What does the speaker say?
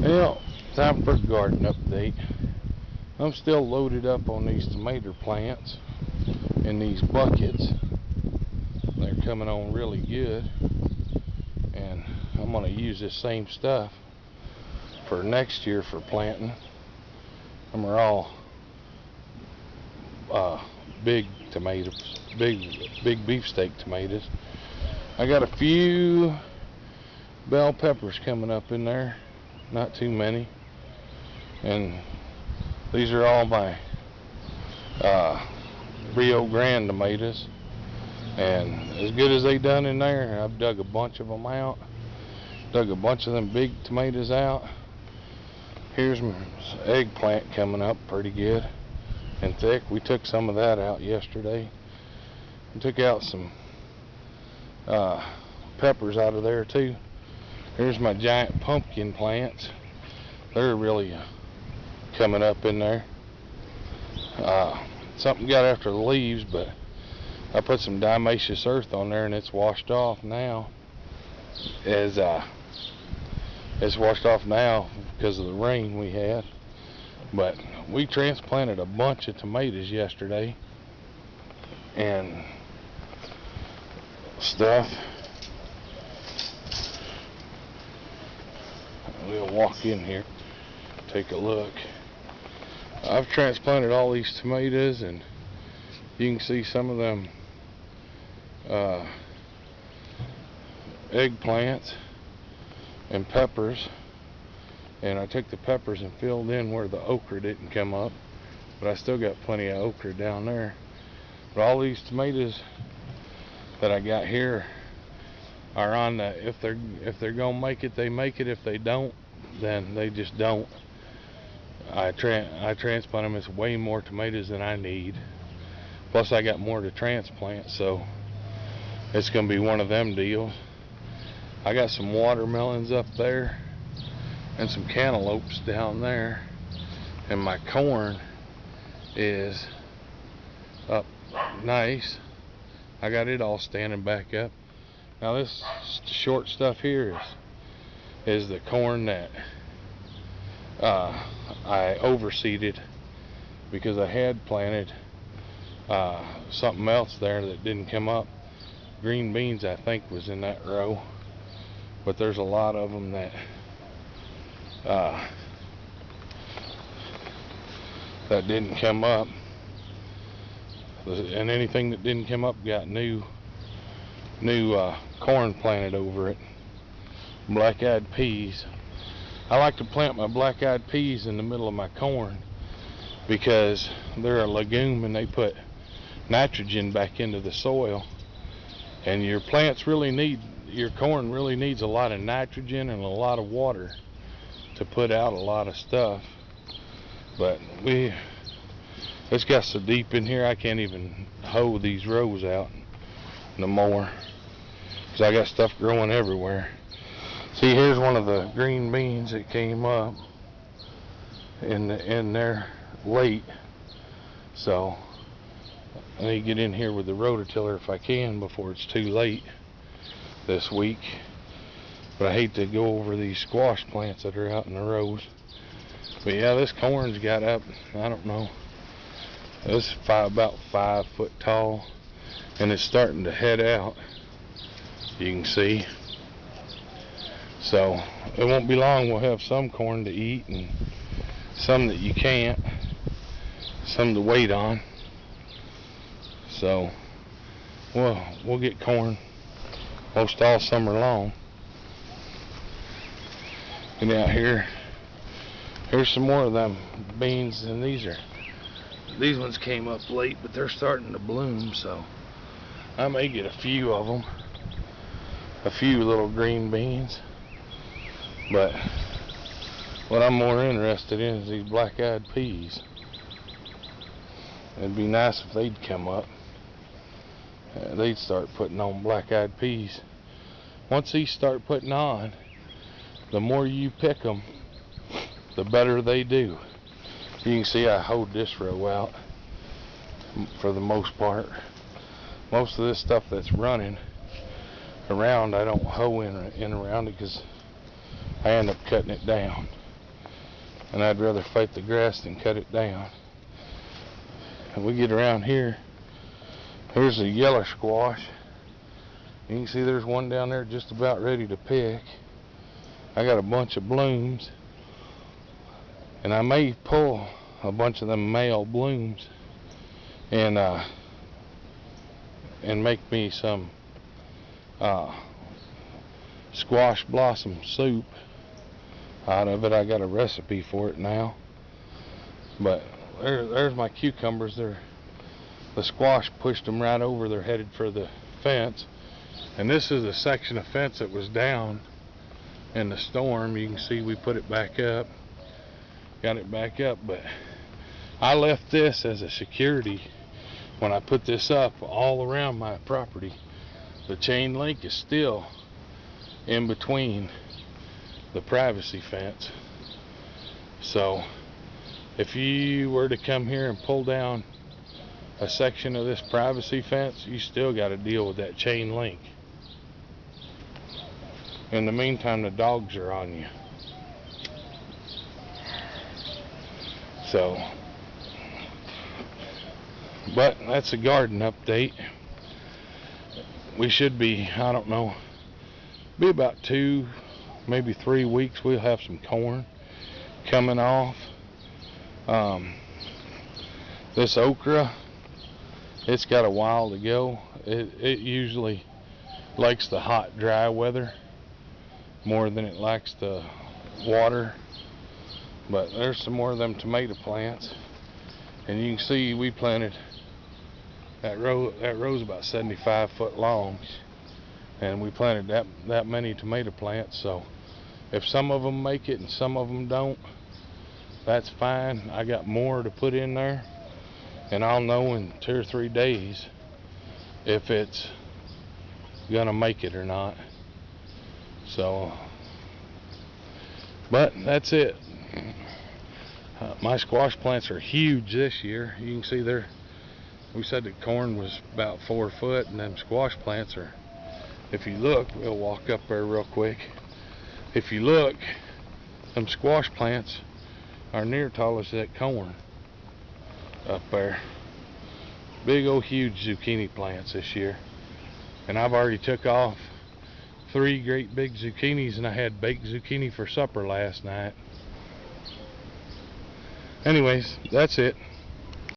Well, time for a garden update. I'm still loaded up on these tomato plants in these buckets. They're coming on really good, and I'm going to use this same stuff for next year for planting. Them are all big tomatoes, big beefsteak tomatoes. I got a few bell peppers coming up in there, not too many, and these are all my Rio Grande tomatoes, and as good as they done in there, I've dug a bunch of them out, dug a bunch of them big tomatoes out. Here's my eggplant coming up pretty good and thick. We took some of that out yesterday. We took out some peppers out of there too. Here's my giant pumpkin plants. They're really coming up in there. Something got after the leaves, but I put some diatomaceous earth on there and it's washed off now. It's washed off now because of the rain we had. But we transplanted a bunch of tomatoes yesterday and stuff. We'll walk in here, take a look. I've transplanted all these tomatoes, and you can see some of them eggplants and peppers. And I took the peppers and filled in where the okra didn't come up, but I still got plenty of okra down there. But all these tomatoes that I got here are on the, if they're gonna make it, they make it. If they don't, then they just don't. I transplant them. It's way more tomatoes than I need. Plus I got more to transplant, so it's gonna be one of them deals. I got some watermelons up there and some cantaloupes down there, and my corn is up nice. I got it all standing back up. Now this short stuff here is the corn that I overseeded because I had planted something else there that didn't come up. Green beans I think was in that row, but there's a lot of them that that didn't come up, and anything that didn't come up got new corn planted over it. Black-eyed peas. I like to plant my black-eyed peas in the middle of my corn because they're a legume and they put nitrogen back into the soil, and your corn really needs a lot of nitrogen and a lot of water to put out a lot of stuff. But it's got so deep in here I can't even hoe these rows out no more, because I got stuff growing everywhere. See, here's one of the green beans that came up in there late, so I need to get in here with the rototiller if I can before it's too late this week. But I hate to go over these squash plants that are out in the rows. But yeah, this corn's got up, I don't know, it's about 5 foot tall, and it's starting to head out, you can see. So it won't be long, we'll have some corn to eat and some that you can't, some to wait on. So we'll get corn most all summer long. Get out here. Here's some more of them beans, and these ones came up late, but they're starting to bloom, so I may get a few of them, a few little green beans. But what I'm more interested in is these black-eyed peas. It'd be nice if they'd come up. They'd start putting on black-eyed peas. Once these start putting on, the more you pick them, the better they do. You can see I hoed this row out for the most part. Most of this stuff that's running around, I don't hoe in around it because I end up cutting it down. and I'd rather fight the grass than cut it down. And we get around here, here's a yellow squash. You can see there's one down there just about ready to pick. I got a bunch of blooms, and I may pull a bunch of them male blooms and make me some squash blossom soup out of it. I got a recipe for it now. But there's my cucumbers. The squash pushed them right over. They're headed for the fence. And this is a section of fence that was down in the storm. You can see we put it back up. Got it back up, but I left this as a security when I put this up all around my property. The chain link is still in between the privacy fence. So if you were to come here and pull down a section of this privacy fence, you still got to deal with that chain link. In the meantime, the dogs are on you. So, but that's a garden update. We should be, I don't know, be about 2, maybe 3 weeks. We'll have some corn coming off. This okra, it's got a while to go. It usually likes the hot, dry weather more than it likes the water. But there's some more of them tomato plants, and you can see we planted that row's about 75 foot long, and we planted that many tomato plants. So if some of them make it and some of them don't, that's fine. I got more to put in there, and I'll know in 2 or 3 days if it's gonna make it or not. So, but that's it. My squash plants are huge this year. You can see there, we said the corn was about 4 foot, and them squash plants are, if you look, we'll walk up there real quick. If you look, them squash plants are near tall as that corn up there. Big old huge zucchini plants this year. And I've already took off 3 great big zucchinis, and I had baked zucchini for supper last night. Anyways, that's it.